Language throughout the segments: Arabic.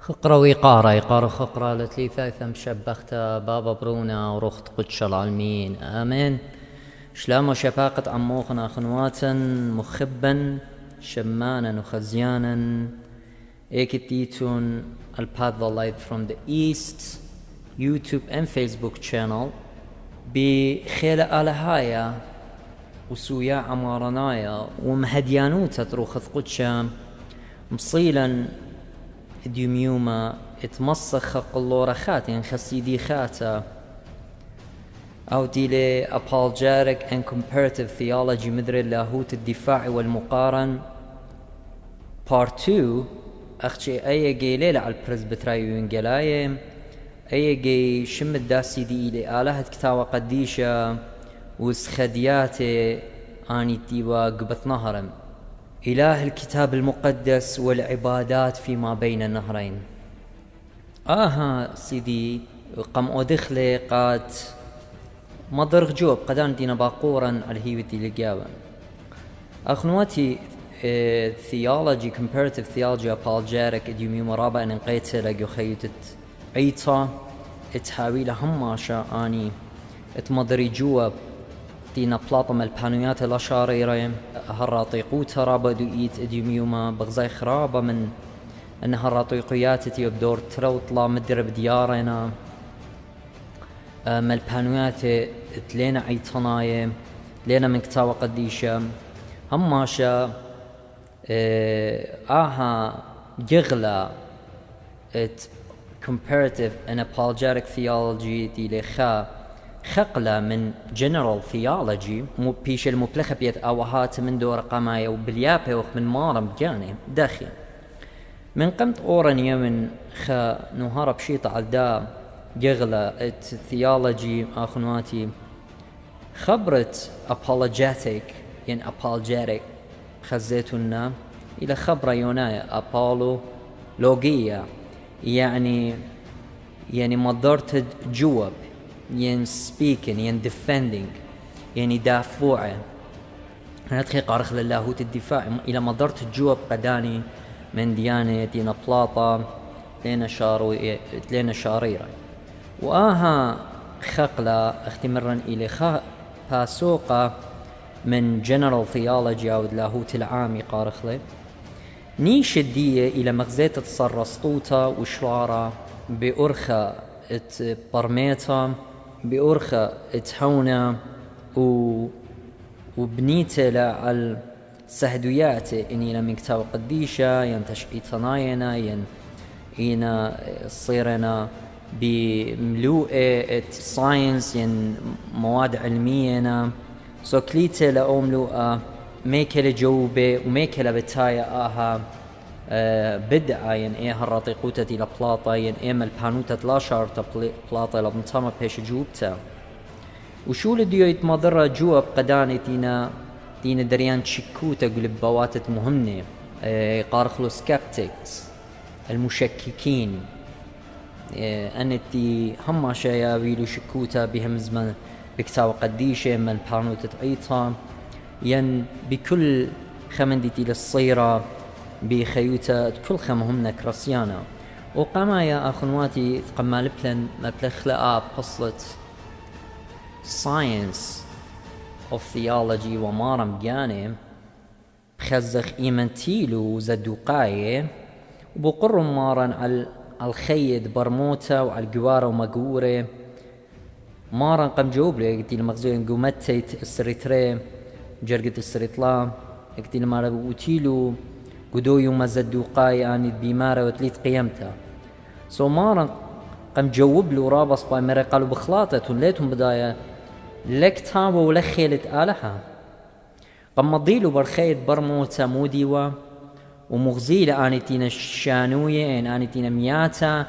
خقرة ويقارة يقارة خقرة لتليثا ثم شبختا بابا برونا ورخت قدش العالمين آمين. شلام وشفاقة عموخنا خنواتا مخبا شمانا وخزيانا ايكتيتون الباث the light from the east YouTube and Facebook channel بخيل آلهايا وسويا عمارنايا ومهديانوتا تروخث قدشا مصيلا ديوميوما اتمسخ قلورخات يعني خسيدي خاتا أو ديلي apologetic and comparative theology مدري اللاهوت الدفاعي والمقارن part 2 أختي أي جيلي على البرزبترايو جلايم أي جي شم الداسي دي إلي آلهة كتاوة قديشة وسخدياتي آني تيوا قبث نهرم إله الكتاب المقدس والعبادات فيما بين النهرين. سيدي قم أدخلي قاد مضرغ جوب قدان دينا باقورا الهيوتي لقاوة أخنواتي theology comparative theology apologetic اديومي مرابع ان انقيت لقو خيوتت عيطا اتحاويل هماشا اني اتمضري جوب دينا بلاطم البانويات الاشاريرين هالراطيقوت رابا دوئيت اديوميوما بغزاي خرابة من ان هالراطيقيات تيو بدور تروطلا مدرب ديارنا البانويات تلينا عيطناي لينا من كتاوة قديشة هماشا جغلا comparative and apologetic theology دي لخا خقلة من general theology مو بيش المبلخة بيت أوهات من دور قمايا وبليابه وخ من مارم بجاني داخل من قمت أورانيا من خا نهار بشيط على دا جغلا theology أخنواتي خبرت apologetic يعني apologetic خزيتنا إلى خبرة يونايا أبولو لوجية يعني مضرت جواب يعني speaking يعني defending يعني دافوعة أنا أدخل قارخ للاهوت الدفاع إلى مضرت جواب قداني من ديانة دينا بلاطة لين شاريرة خقلة اختمرا إلى فاسوقة من general theology أو اللاهوت العامي قارخلي نيش الدية إلى مغزيت تصرسطوتا وشرارة بأرخة برميتا بأرخة تحونا وبنيتا على السهدويات إني لمن كتاب قديشة ينتشقي تناينا إنا صيرنا بملوء ساينس مواد علمية سوكليتة لأملوء ميكل جوبة وميكل بتايا بدعة هالرطيقوتة لبلاطة البانوتة لا شارطة بلاطة لبنتامة بيش جوبتا وشو لديو يتمضر جواب قداني دينا دريان تشكوتا قلب بواتت مهمة قارخلو سكابتكس المشككين أنتي هم شايا ويلو شكوتا بهم زمان بكتاوة قديشة من البانوتة عيطا بكل خمندتي للصيرة بخيوتا كل خمهم نكرسيانا وقمايا أخنواتي قمال بلن مبلخلاء بصلة science of theology ومارم جاني بخزخ إيمانتيلو زدوقاية وبقر مارن على الخيد برموتا وعلى الجوارة ومقورة مارن قم جوبلي قلتي المغزوين قومتت السريتري جرقت السريطلا قلتي المارا وتيلو قدويو مزدوقاي آني بيمارة وتليت قيمتها مارن قم جوبلو رابص باي مري قالوا بخلاطة ليتهم بداية لك تابو ولخيلة آلها قم مضيلو برخيد برموتا موديوا ومغزيلة آني تينا الشانوية آني تينا مياتا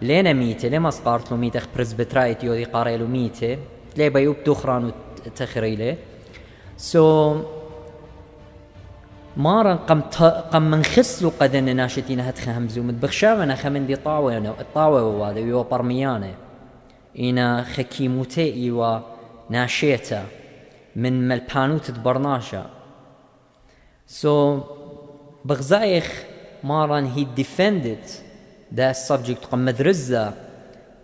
لينا ميتة لما سقارت له ميتة برزبترايت يودي قاريلو ميتة ليه بيوب دخران وتخريله مارا قم منخسلو قدن ناشتين هتخ همزو متبخشامنا خمن دي طاوة ووادا يو برميانة إنا خكيموتي يو ناشيتا من ملبانوت برناشا بغزايخ مارا he defended دا السبجكت قم مدرزة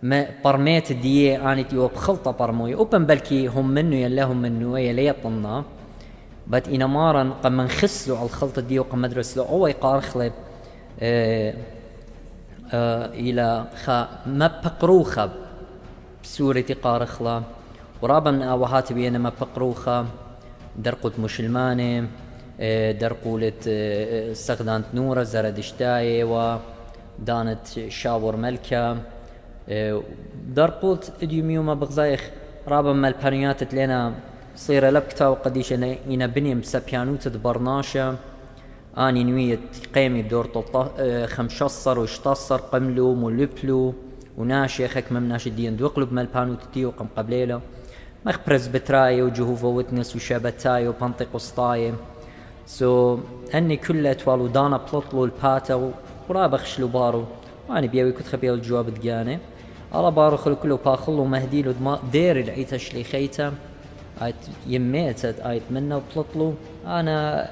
ما برميت دي آني تيو بخلطة برموي أوبن بلكي هم منو يلاهم منو يليطنا بات إنا مارن قم نخسلو على الخلطة دي وقم مدرسلو أو يقارخلب إلى ما بقروخة بسورة قارخلا ورابا من آوهات بينا ما بقروخة درقوت مشلماني درقولت استخدانت نورة زردشتاي ودانت شاور ملكة درقوت اديوميوما بغزايخ رابا من البانيات لنا صيرة لبكتا وقديش إنا بنيم سبيانوت برناشة آني نوية قيمي بدور 15 وشتصر قملو مولبلو وناشي خك ممناش الدين دوقلب مالبانوت تيو قم قبليلا مخ برزبتراي وجهوفا ويتنس وشابتاي وبنطقسطاي أني كل أتوالو دانا بلطلو الباتا ورابخش لو بارو واني بيوي كنت خبيل الجواب دقاني على بارو خلو كلو باخلو مهديلو دير العيتا شلي خيتا آيت يميتت آيت منا وبلطلو أنا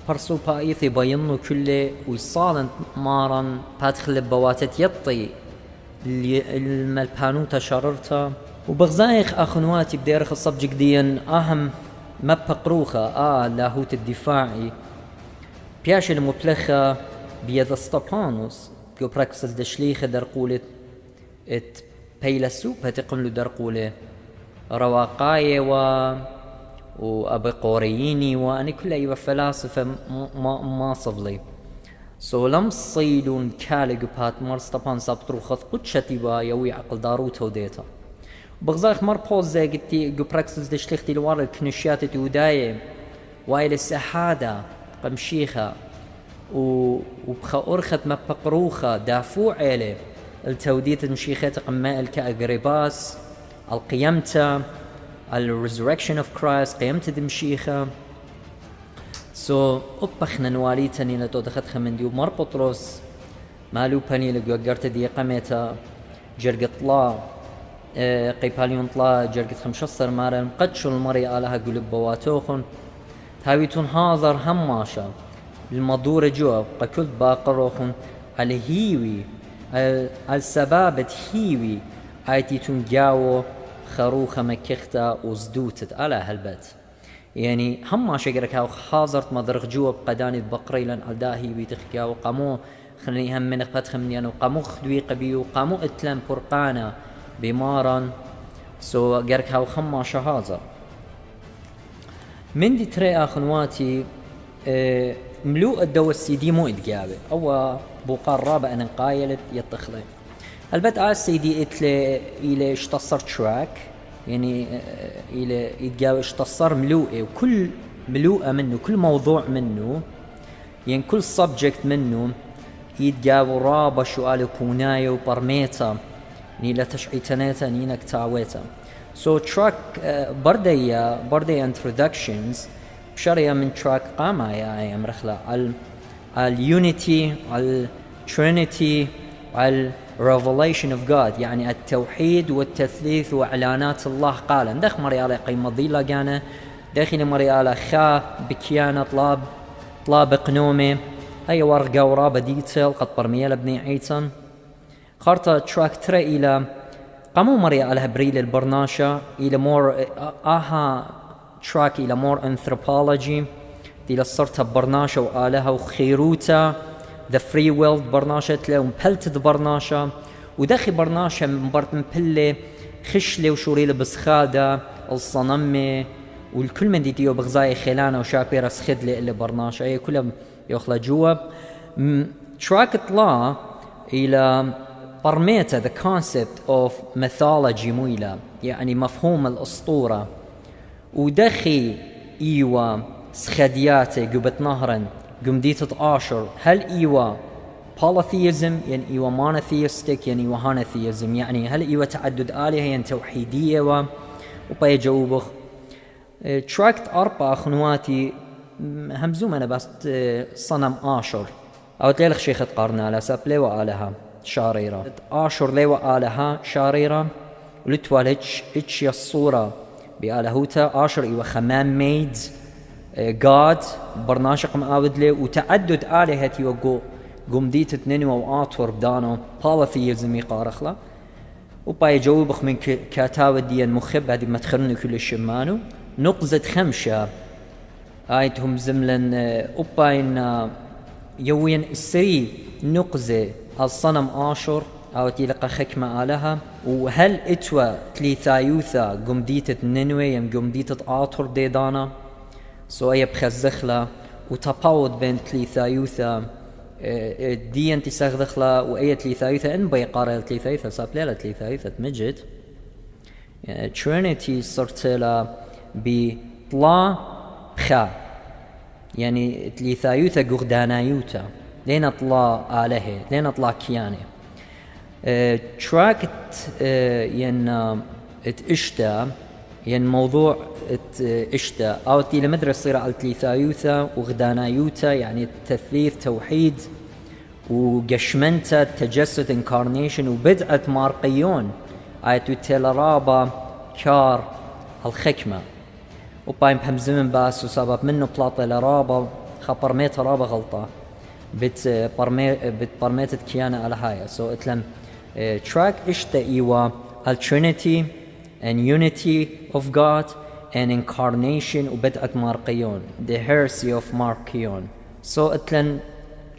برسو بايثي باينو كله ويصالن مارن بادخل بواتت يطي الملبانوتا شررتا وبغزايخ أخنواتي بديرخ الصبجك ديا أهم ما بقروخة لاهوت الدفاعي بياش المبلخة بيذا ستابانوس كيو براكسس دشليخة درقولة ات بيلسوب هتقملو درقولة رواقاية وأبقورييني وأنا كل أيوة فلاسفة ما صفلي لم صيلون كاليقو بات مرس طبان سابترو خط قدشتي با يوي عقل داروت وديتا بغزايخ مر بوزي قلتي جو براكسس دشليختي لوار الكنشيات توداية وايل السحادة قمشيخة وبخا أرخت ما بقروخة دافوع إلي التوديت المشيخات قماء الكأقريباس القيمة الريزوركشن اوف كرايست قيمت دمشيخة أبخنا نواليتني لتو دخدخ من ديو مر بطرس مالو باني لقو قرت دي قميتا جرق طلا قيباليون طلا جرق 15 مارا مقدشو المري آلها قلب بواتوخن تاويتون هاذر هماشا المدورة جواب قكل باقروخن الهيوي السبابة هيوي آيتيتون جاو خروخة مكختا وزدوتت على هالبت يعني هم شجرك هاو حاضرت مضرق جوا بقداني بقري لن الداهي بيتخكا وقامو خلني هم من خبت خمني أنا وقامو خدوي قبي وقامو اتلم برقانا بمارا جرك هاو خما شهازة من دي تري أخنواتي ملوء الدو السيدي مو اتجابه أو بوقار رابع أن قايلت يتخلي البت على السيدي إلى اشتصر تراك يعني إلى يتجاوب اشتصر ملوءه وكل ملوءة منه كل موضوع منه يعني كل subject منه يتجاوب رابع سؤال بوناي وبرميتا يعني لا تشعيتناتا نينك تعويتا track بردي introductions بشرية من track قاما يا مرخلة على unity على trinity على revelation of God يعني التوحيد والتثليث وإعلانات الله قال دخ مريالة قيمة ضيلة جانا داخل مريالة خا بكيانة طلاب قنومي أي ورقة ورابة ديتيل قد برميال ابني عيتن خارطة تراك ترى إلى قاموا مريالة بريل البرناشة إلى مور تراك إلى مور anthropology إلى صرت برناشة وآلها وخيروتا The Free World برناشة تلاقوا مبلت برناشة وداخل برناشة مبلة خشلة وشوريلة بسخادة الصنمة والكل من ديتيو بغزاي خلانة وشابيرة سخدلة اللي برناشة هي كلها يخلى جوا تراك طلع إلى برميتا the concept of mythology مويلة يعني مفهوم الأسطورة ودخي إيوا سخدياتي قبت نهرا قمدية آشر هل إيوا polytheism يعني إيوا monotheistic يعني إيوا henotheism يعني هل إيوا تعدد آلهة يعني توحيدية وبيجاوبخ تراكت أربعة خنواتي همزوم أنا بس صنم آشر أو تليلخ شيخة قارنا على ساب ليوا آلها شاريرة آشر ليوا آلها شاريرة ولتوالج إتش الصورة بآلهوتا آشر إيوا خمام ميدز God برناشق مقاود له وتعدد آلهتي وقو قم ديت تنينو وآتور بدانو بالاثيزمي قارخلا وباي جوبخ من كاتاو ديان مخب هذه ما تخرنو كل الشمانو نقزة خمشة آيتهم زملن أوباين يوين السري نقزة الصنم آشور أو تلقى خكمة آلها وهل إتوا تليثايوثا قمديتة نينوي يم قمديتة آتور ديدانا سوية بخزخلا وتفاوض بين تليثايوثا ديان تسخذخلا وأي تليثايوثا إن بيقارة تليثايوثا سابليلة تليثايوثا تمجد ترينيتي صرت لها بطلا بخا يعني تليثايوثا قردانايوتا لين اطلع آله لين اطلع كيانه تراكت ين اتشتا ين موضوع اتشتا او تي لمدرسة صير على تليثايوثا وغدانايوتا يعني التثليث توحيد وقشمنتا تجسد انكارنيشن وبدعة مارقيون ايتو تيلرابا كار الخكمة وبايم بحمزمن باس وسبب منه بلاطة لرابا خبرميت رابا غلطة بت برميتت كيانا على هاي so اتلم track اشتا ايوا Trinity and unity of God and incarnation وبدعة مارقيون the heresy of مارقيون so اتلن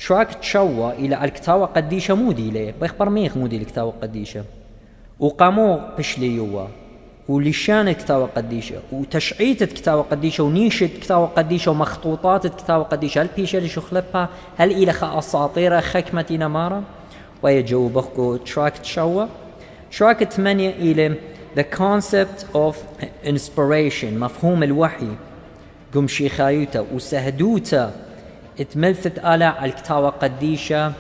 track تشوى الى الكتاوى قديشة مودي ليه بيخبر ميخ مودي الكتاوى قديشة وقامو بشلي يوا ولشان كتاوى قديشة وتشعيت كتاوى قديشة ونيشة كتاوى قديشة ومخطوطات كتاوى قديشة هل بيشة اللي شخلبها هل إلى أساطير خكمة نمارة ويجاوبكو تراك تشوى تراك 8 إلى the concept of inspiration مفهوم الوحي قم شيخايوتا وسهدوتا اتملثت على الكتاوى قديشة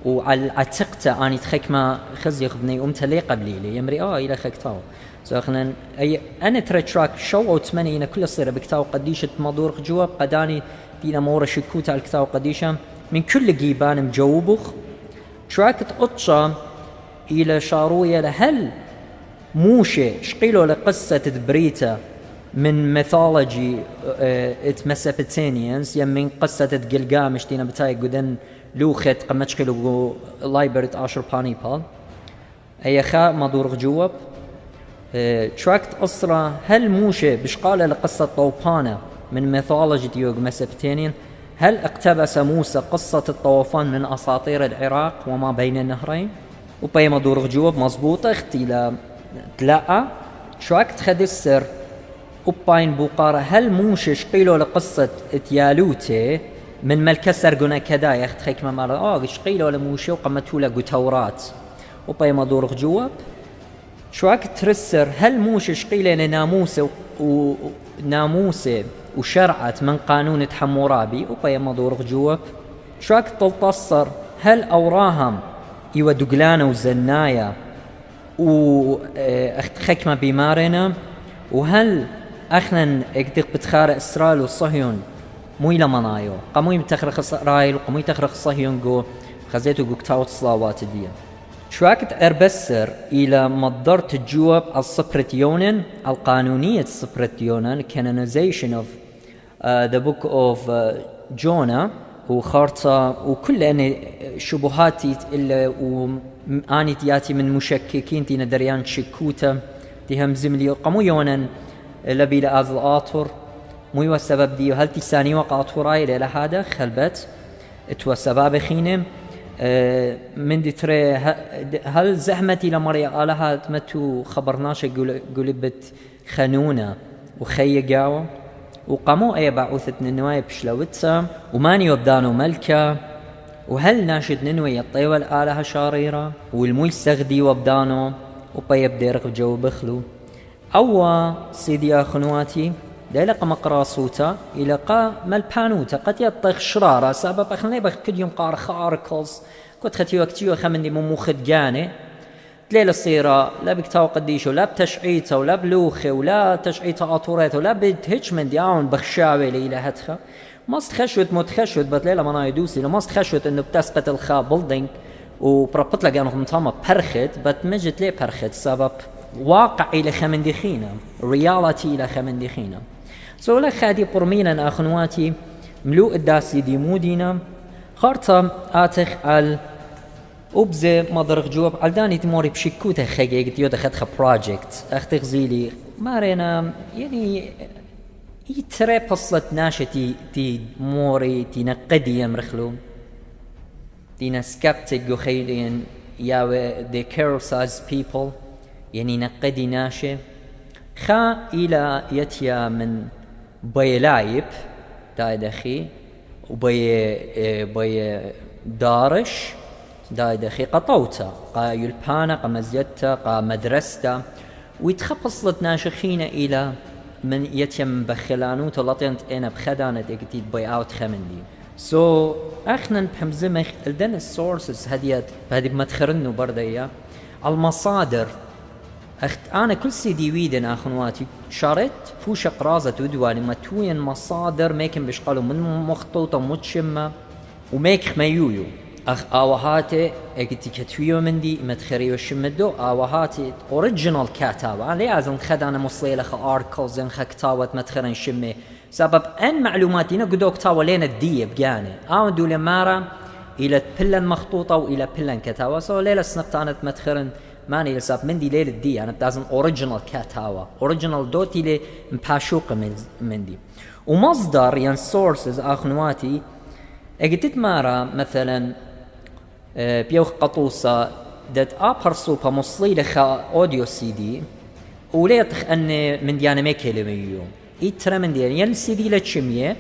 وعلى عتقته أني تخكمة خزي خبني أمتها لي قبلي لي يمري إلى خكتاوى سأخنا أي أنا ترى تراك شو أو 8 كل الصيرة بكتاو قديشة مدور جواب قداني دينا مورا شكوت على الكتاو قديشة من كل جيبان مجاوبخ تراك تقطشة إلى شاروية لهل موشة شقيلو لقصة تدبريتا من ميثولوجي ات مسابتينيانز من قصة جلجامش دينا بتاعي قدن لوخت قمتش قيلو لايبرت آشر بانيبال أي خا مدور جواب تراكت أسرة هل موشة بشقالة لقصة طوفانة من ميثولوجي ديوغ مسابتينيان هل اقتبس موسى قصة الطوفان من أساطير العراق وما بين النهرين وباي مدور جواب مضبوطة اختي تلاقى تراكت خدسر وباين بوقارة هل موشة شقيلو لقصة تيالوتي من ملكسر قنا كدا يخت خيك مرة شقيلو لموشة وقمتو لقتورات وباي مدور جواب شواك ترسر هل موش شقيلة ناموسة وناموسة وشرعت من قانون حمورابي وباي مدور جواب شواك تلتصر هل أوراهم إيوا دقلانة وزنايا وخكمة بمارنا وهل أخنا اكتق بتخار إسرائيل وصهيون مو إلى منايو قاموا يمتخرخ إسرائيل وقاموا يتخرخ صهيون جو خزيتو جو كتاوت صلاوات دي شراكت أربسر إلى مصدر تجوب السبرتيونن القانونية السبرتيونن canonization of the book of Jonah وخارطة وكل أن شبهاتي إلا وآني تياتي من مشككين تينا دريان شكوتا تهم زملي قمو يونن لبي لآذ الآطر مو يو السبب ديو هل تساني وقاطوراي إلى هذا خلبت اتوا سباب خينم من دي تري هل زحمتي لمريا آلها تمتو خبرناش قلبت خانونا وخي قاوة وقاموا أي بعوثة ننوي بشلوتسا وماني وبدانو ملكة وهل ناشد ننوي الطيوة الآلها شاريرة والموي سغدي وبدانو وبيب ديرق بجو بخلو أو سيدي أخنواتي ديلق مقراصوتا إلى قا ملبانوتا قد يطيخ شرارة سبب أخني بخ كد يوم قار خاركلز كنت ختيو اكتيو خمني مموخد جاني تليل الصيرة لا بكتاو قديشو لا بتشعيته ولا بلوخه ولا تشعيته أطوريته ولا بتهج من دياون بخشاوي ليلة هتخا ما استخشوت متخشوت بتليلة منا يدوسي لما استخشوت انه بتسقط الخا بلدينج وبربط لك انه مطامة برخت بتمجت ليه برخت سبب واقع إلى خمندخينا reality إلى خمندخينا سولا خادي برمينا أخنواتي ملوء الداسي دي مودينا خارطة آتخ على أبزة مضرق جواب علداني تموري بشكوته خيجي يودا خدخ بروجكت أختخ زيلي مارينا يعني يترى بصلت ناشتي تي موري تي نقدي يمرخلو تينا سكبتك وخيلين ياوي they criticize people يعني نقدي ناشي خا إلى يتيا من بيلايب دايد أخي وبي دارش دايد أخي قطوتا قا يلبانا قا مزيتا قا مدرستا ويتخبصلت ناشخين إلى من يتيم بخلانو تلطينت أنا بخدانة ديكتيد باي أوت خمندي سو أخنا بحمزمخ الدن السورسز هديت بهدي بمدخرنو برديا المصادر أنا كل سيدي ويدن أخنواتي شارت فوش قرازة ودواني متوين مصادر ميكن بشقالو من مخطوطة متشمة وميك ميويو آوهاتي اكتي كتويو مندي مدخريو الشمدو آوهاتي اوريجينال كاتاوة ليه عزم خدانا مصليلة خا اركلز ان خا كتاوة مدخرين شمي سبب ان معلوماتينا قدو كتاوة لين الدية بقاني دو لمارا الى بلن مخطوطة والى بلن كتاوة سو ليلة سنقطانت مدخرين ماني لساب مندي ليل الدي انا بتازم اوريجينال كاتاوة اوريجينال دوتي لي مباشوق مندي ومصدر ين سورسز اخنواتي اجتت مارا مثلا بيوخ قطوسة دات ابرسوبا مصلي لخا اوديو سي دي وليتخ ان من ديانا ميكيلي ميو يترى من ديانا ين سي دي لتشمية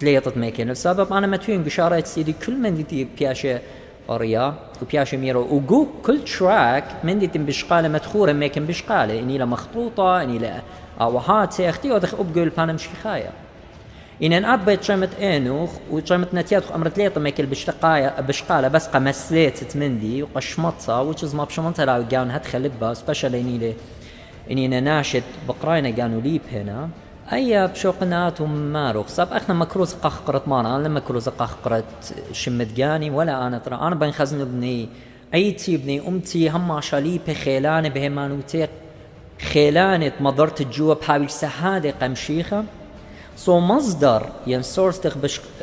تليطت ميكيلي السبب انا متوين بشارة سي دي كل من دي بياشة قرية وبياشة ميرو وقو كل تراك من دي بشقالة مدخورة ميكن بشقالة اني لا مخطوطة اني لا اوهاتي اختي ودخ ابقو البانا مش خايا إن أبيت شمت إنوخ وشمت نتياتخ أمرت ليطة ميكل بشقالة بس قمسليت تمندي وقشمطها وشز ما بشمطها لا وقاون هتخلبها سبيشال إني ناشد بقراينا قانوا ليب هنا أي بشوقنات وماروخ ساب أخنا مكروز قخقرت مانا أنا لما مكروز قخقرت شمت قاني ولا أنا ترى أنا بين خزن ابني أيتي ابني أمتي هم عشالي بخيلاني بهمانوتي خيلاني مضرت الجوا بحاول سهادة قمشيخة سو مصدر ين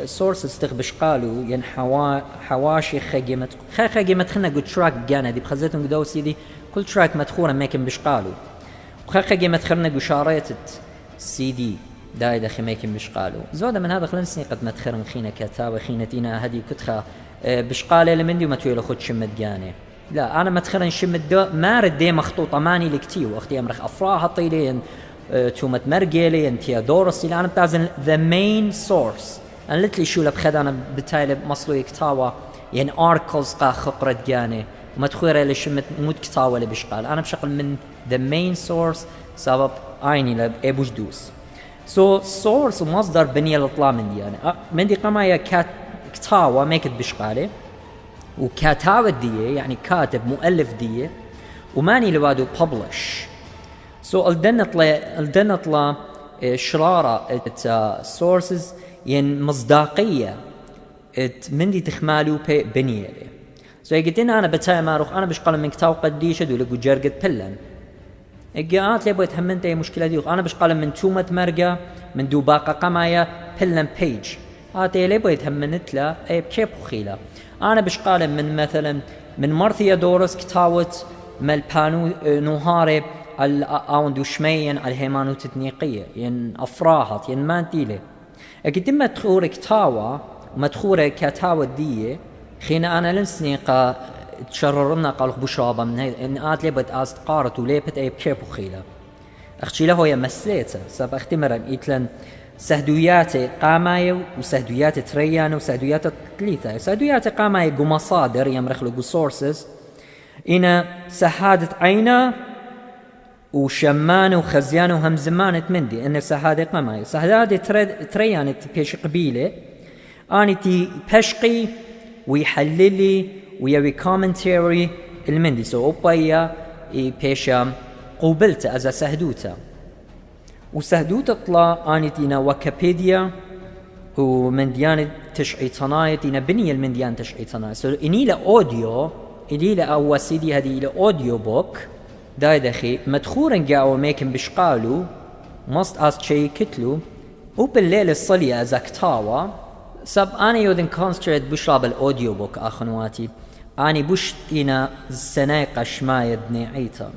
سورس تخبش قالوا ين حواشي خجمت خلنا قد تراك جانا دي بخزتهم قدو سيدي كل تراك مدخورة ميكن بشقالو خجمت خلنا قد شاريت سي دي دايدا خي ميكن بشقالو زودا من هذا خلنا سني قد مدخرن خينا كتاوي خينتينا هدي كتخا بشقالة لمندي وما تويلو خد شمت جاني لا انا مدخرن شمت دو مارد دي مخطوطة ماني لكتيو اختي امرخ افراها طيلين تومت مرجلي انتيادورس اللي أنا بتعزن the main source أنا لتلي شو لبخد أنا بتايل مصلو يكتاوى يعني articles قا خقرت جاني ومدخورة اللي شمت مود كتاوى اللي بشقال أنا بشغل من the main source سبب عيني لأبوش دوس so source ومصدر بنية الإطلاع من دي أنا من دي قمايا كتاوى ميكت بشقالي وكاتاوى دي يعني كاتب مؤلف دي وماني لوادو publish سو الدنطلة شرارة سورسز ين مصداقية مندي تخمالو بنية سو يقدين أنا بتاعي ماروخ أنا بشقال من كتاو قديشة دولة جرقت بلن إجاءات لي بويت همنت أي مشكلة ديوخ أنا بشقال من تومة مرقة من دو باقة قمايا بلن بيج آتي لي بويت همنت لا أي بكيب خيلة أنا بشقال من مثلا من مارثيا دورس كتاوت مالبانو نوهاري الأوندو شميين على الهيمانو تتنيقية ين أفراهات ين مانتيلة أكيد ما تخور كتاوى وما تخور كتاوى دية خينا أنا لنسنيقا تشررنا قالوا بشابة من هاي إن آت ليبت أستقارت وليبت أي بكيبو خيلة أختي له هي مسليته سب أختمرا إتلن سهدوياتي قامايو وسهدوياتي تريان وسهدوياتي تليثة سهدوياتي قامايو جو مصادر يمرخلو جو سورسز إنا سهادة عينا وشمان وخزيان وهمزمان تمندي إن سهادة قامايو سهادة تريان بيش قبيلة أني تي بشقي ويحللي ويوي كومنتاري المندي سو أوبايا بيشا قوبلت أزا سهدوتا وسهدوتا طلع أني تينا ويكيبيديا ومن ديانة تشعي صناية تينا بنية المن ديانة تشعي صناية سو إني لأوديو إني لأو سيدي هذه لأوديو بوك داي دخي مدخورن جاو ميكن بشقالو مست أس شي كتلو وبالليل الصلية أزا كتاوا سب أنا يودن كونستريت بشرب الأوديو بوك أخنواتي أنا بوش إنا السنايق شماية بني عيتا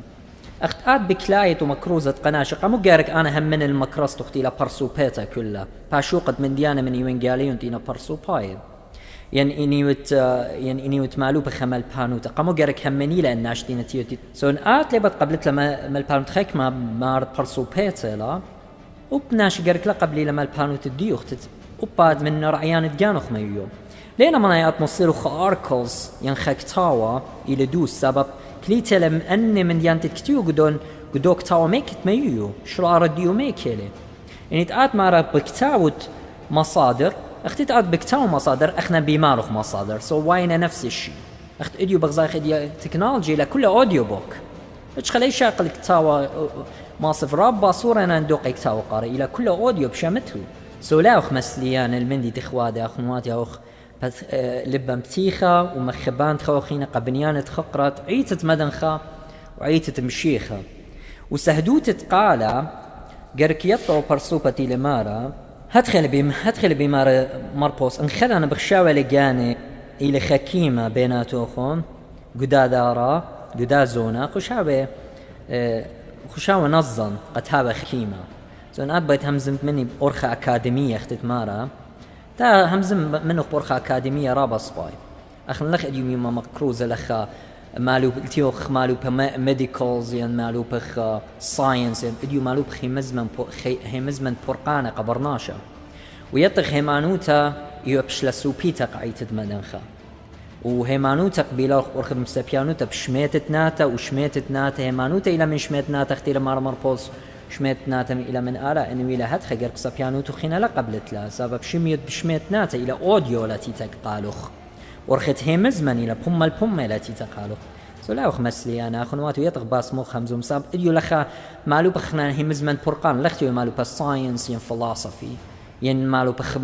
أخت بكلاية ومكروزة قناشة قامو جارك أنا هم من المكرس تختي لا برسو بيتا كلها باشوقة من ديانة من يوين قاليون تينا برسو بايد يعني إني وتمالو بخمل بانوتا قامو جارك همني لأن ناشتين تيوتي سون لبت قبلت لما البانوت خيك ما مارد برسو بيتا لا وبناش جارك لا قبلي لما البانوت ديوخت وبعد من رعيان تجانخ ميو لينا منايات مصيرو خاركلز ينخك تاوا إلى دوس سبب كليتا لم أن من ديانت كتيو قدوك تاوا ميكت ميو شرار ديو ميكيلي يعني تقعد مارا بكتاوت مصادر اختي تقعد بكتاو مصادر اخنا بيمارخ مصادر واينا نفس الشيء اخت اديو بغزاي اديو تكنولوجي لكل اوديو بوك ايش خلي شاقل كتاوا ماصف رابا صورة انا ندوق كتاوا قارئ الى كل اوديو بشامتلو لا اخ مسليان المندي تخوادي اخنواتي اخ لبا متيخة ومخبان خوخينا قبنيانة خقرت عيتة مدنخة وعيتة مشيخة وسهدوتة قالة قرك يطو برسوبتي لمارا هدخل بمارا مربوس انخذ انا بخشاوة لقاني الى خكيمة بيناتوخون قدا دارا قدا زونا خشاوة نظن قد هذا خكيمة زون أبيت همزمت مني بأرخة أكاديمية اختت مارا تا همزم منه بأرخة أكاديمية رابا صباي أخن لخ اليوم يوم مكروزة لخ مالو التيوخ مالو ميديكالز يعني مالو بخ ساينس يعني اليوم مالو بخي مزمن برقانة قبرناشا ويطخ هيمانوتا يوبش لسوبيتا قعيتد مدنخا وهيمانوتا قبيلة أرخ مستبيانوتا بشميتت ناتا وشميتت ناتا هيمانوتا إلى من شميت ناتا اختير مار بولس شميت ناتم إلى من آلاء إنه إلى هاد خجر قصبيانوتو خينا لا قبلت لا سبب شميت بشميت ناتا إلى أوديو التي تقالوخ ورخت هيمزمن إلى بوم التي تقالوخ لا أخ مسلي أنا أخنواتو يطغ باس مو خمزوم ساب إديو لخا مالو بخنا هيمزمن برقان لختيو مالو بالساينس ين فلسفي ين مالو بخ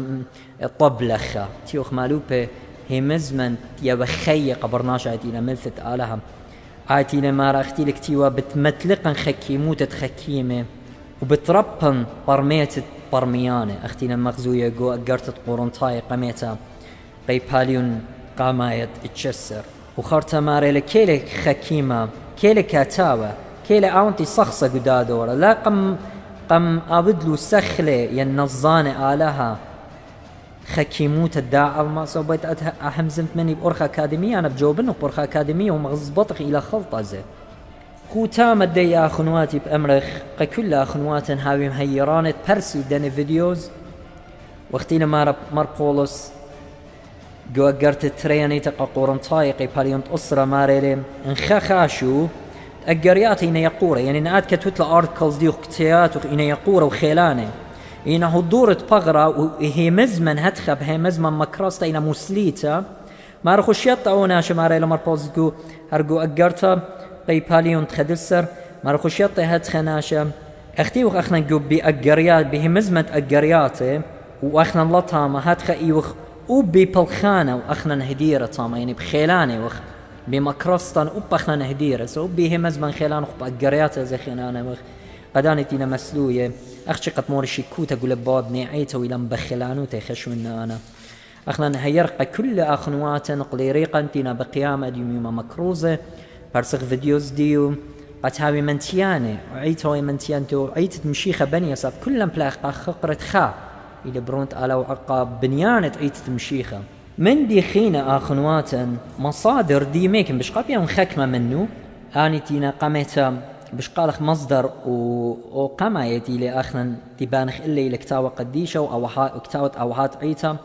طب لخا تيوخ مالو به هيمزمن يا بخي قبرناش إلى ملثت آلها عاتي لما راختي لك تيوا بتمتلقن خكيموتة خكيمة وبتربن برميت برميانة اختي لما مغزوية جو اقرتت قرنطاي قميتا قيباليون قامايت اتشسر وخرتا ماري لكيلك خكيمة كيلك كاتاوة كيلك اونتي صخصة قدادورة لا قم ابدلو سخلة ينظانة آلها خكيموت الداعة ما صوبيت أحمزمت مني بأرخة أكاديمية أنا بجوبنه بأرخة أكاديمية ومغزبطخ إلى خلطة زي خوتام الدي أخنواتي بأمرخ كل أخنوات هاوي مهيرانت برسي داني فيديوز واختينا مار بولوس جو أقرت الترياني تقا قورنطايقي باليونت أسرة ماريلي انخخاشو أقرياتي إنا يقورة يعني نقاد كتوت لأرتكلز ديو كتيات إنا يقورة وخيلاني إنه دورة بغرة وهي مزمن هتخب هي مزمن مكراستا إنا مسليتا ما رخوش يطعونا شماري لمر بوزقو هرقو أقرتا قيباليون تخدسر ما رخوش يطعي هتخناشا اختي وخ اخنا نقو بأقريات بهي مزمن أقرياتي واخنا الله تاما هتخ ايوخ وبي بالخانة واخنا نهديرة تاما يعني بخيلاني وخ بمكراستا وباخنا نهديرة سو بهي مزمن خيلان وخ بأقرياتي زي خينانا وخ قدانتينا مسلوية أخشي قد مورشي كوتا قول باب نيعيتا ويلا مبخلانو تيخش منا أنا أخنا نهيرق كل أخنواتا نقلي ريقا تينا بقيامة ديوميما مكروزة برسخ فيديوز ديو قتهاوي منتياني وعيتوي منتيانتو عيتت مشيخة بنية صاب كلهم بلاقا خقرة خا إلى برونت ألا وعقاب بنيانة عيتت مشيخة من دي خينا أخنواتا مصادر دي ميكن بشقابيا ونخكمة منو آني تينا قاميتا بشقالخ مصدر وقمايتي لأخنا تبانخ إلي لكتاوة قديشة وكتاوة أوهات عيتا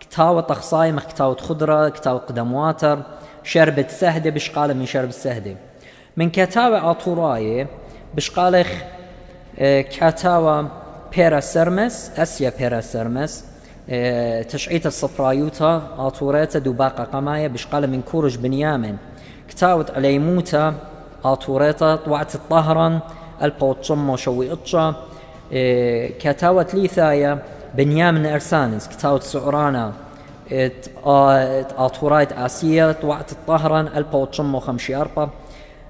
كتاوة تخصايم كتاوة خضرة كتاوة قدم واتر شربة سهدة بشقالة من شرب السهدة من كتاوة أطوراي بشقالخ كتاوة بيرا سرمس أسيا بيرا سرمس تشعيت الصبرايوتا أطوريتا دوباقة قماية بشقالة من كورج بنيامن كتاوة عليموتا آطوريتا طوعت الطهران البوت شمو شوي إطشا كتاوة ليثايا بنيامن أرسانس كتاوة سعرانا آطورايت آسيا طوعت الطهران البوت شمو خمشي أربا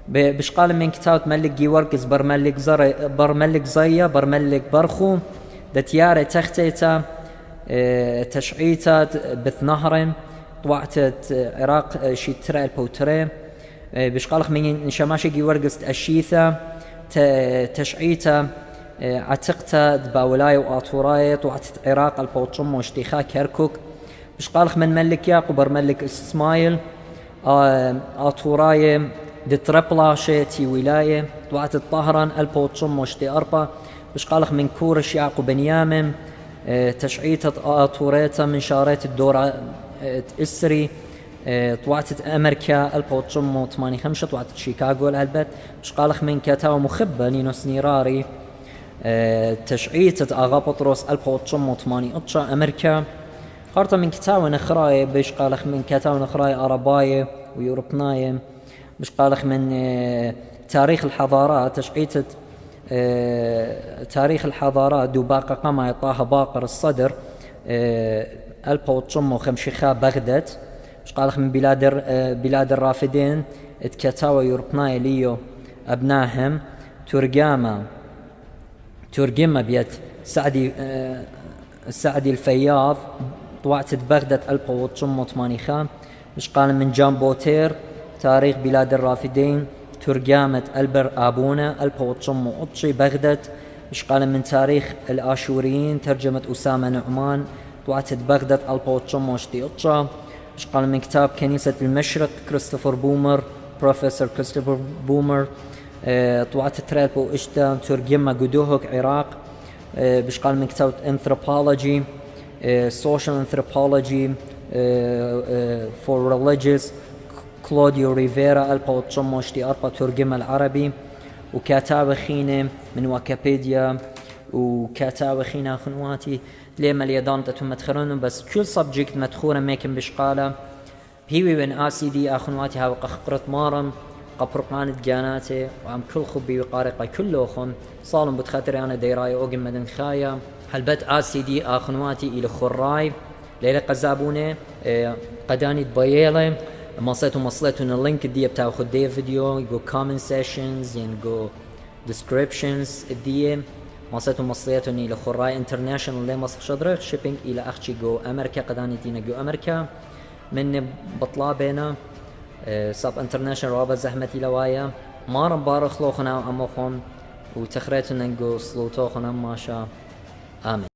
بشقال من كتاوة ملك جيوركس برملك زيا برملك برخو دتيارة تختيتا تشعيتة بثنهرم طوعتت عراق شيترا البوتري بشقالخ من شماشي ورقست الشيثة تشعيتة عتقتا باولاي وآطوراي طوعتت عراق البوتشم واشتيخا كركوك بشقالخ من ملك ياقوبر ملك اسمايل آطوراي دتربلا شيتي ولاية طوعتت طهران البوتشم واشتي أربا بشقالخ من كورش يعقوب بنيامن تشعيتة آطوريتا من شارات الدورة إسري طوعتت أمريكا البوتشم 85 طوعتت شيكاغو الهلبت بشقالخ من كتاو مخبة نينوس نيراري تشعيتة آغا بطرس البوتشم 88 أمريكا خارطة من كتاو نخراي بشقالخ من كتاو نخراي أرباية ويوروبناية بشقالخ من تاريخ الحضارات تشعيتة تاريخ الحضارات دوباقة قما يطاها باقر الصدر البوتشم وخمشيخا بغداد بشقالخ من بلاد الرافدين اتكتاوى يوروبناي ليو أبناهم ترجمة بيت سعدي الفياض طوعتت بغداد البوتشم وطمانيخا بشقال من جان بوتير تاريخ بلاد الرافدين ترجمة البر آبونا البوتشم وأطشي بغداد بشقال من تاريخ الآشوريين ترجمة أسامة نعمان طوعتت بغداد البوتشم وشتي أطشا بشقال من كتاب كنيسة المشرق كريستوفر بومر بروفيسور كريستوفر بومر طوعتت تريلبو إشتا ترجمة قدوهك عراق بشقال من كتاب anthropology social anthropology for religious كلوديو ريفيرا البوتشم وشتي أربا ترجمة العربي وكتاب خينة من ويكيبيديا وكتاب خينة خنواتي لما اليدان تتم مدخرون بس كل سبجكت مدخورة ميكن بشقالة بيوي بن آسيدي أخنواتي هاو قخقرت مارم قبرقانة جاناتي وعم كل خبي وقارقة كلوخن صالم بتخاطري أنا ديراي أوغم مدن خايا هلبت آسيدي أخنواتي إلى خراي ليلة قزابونة قداني بيالي مصليتو اللينك دي بتاعو خد دي فيديو يقو comment sessions ينقو descriptions دي مصليتو إلى خراي انترناشنال لي مصر شدرخ شيبينج إلى أختي جو أمريكا قداني دينا جو أمريكا من بطلا بينا ساب انترناشنال رابط زحمتي لوايا مارم بارخ لوخنا أموخون وتخريتو ننقو سلوتوخنا ماشا آمين.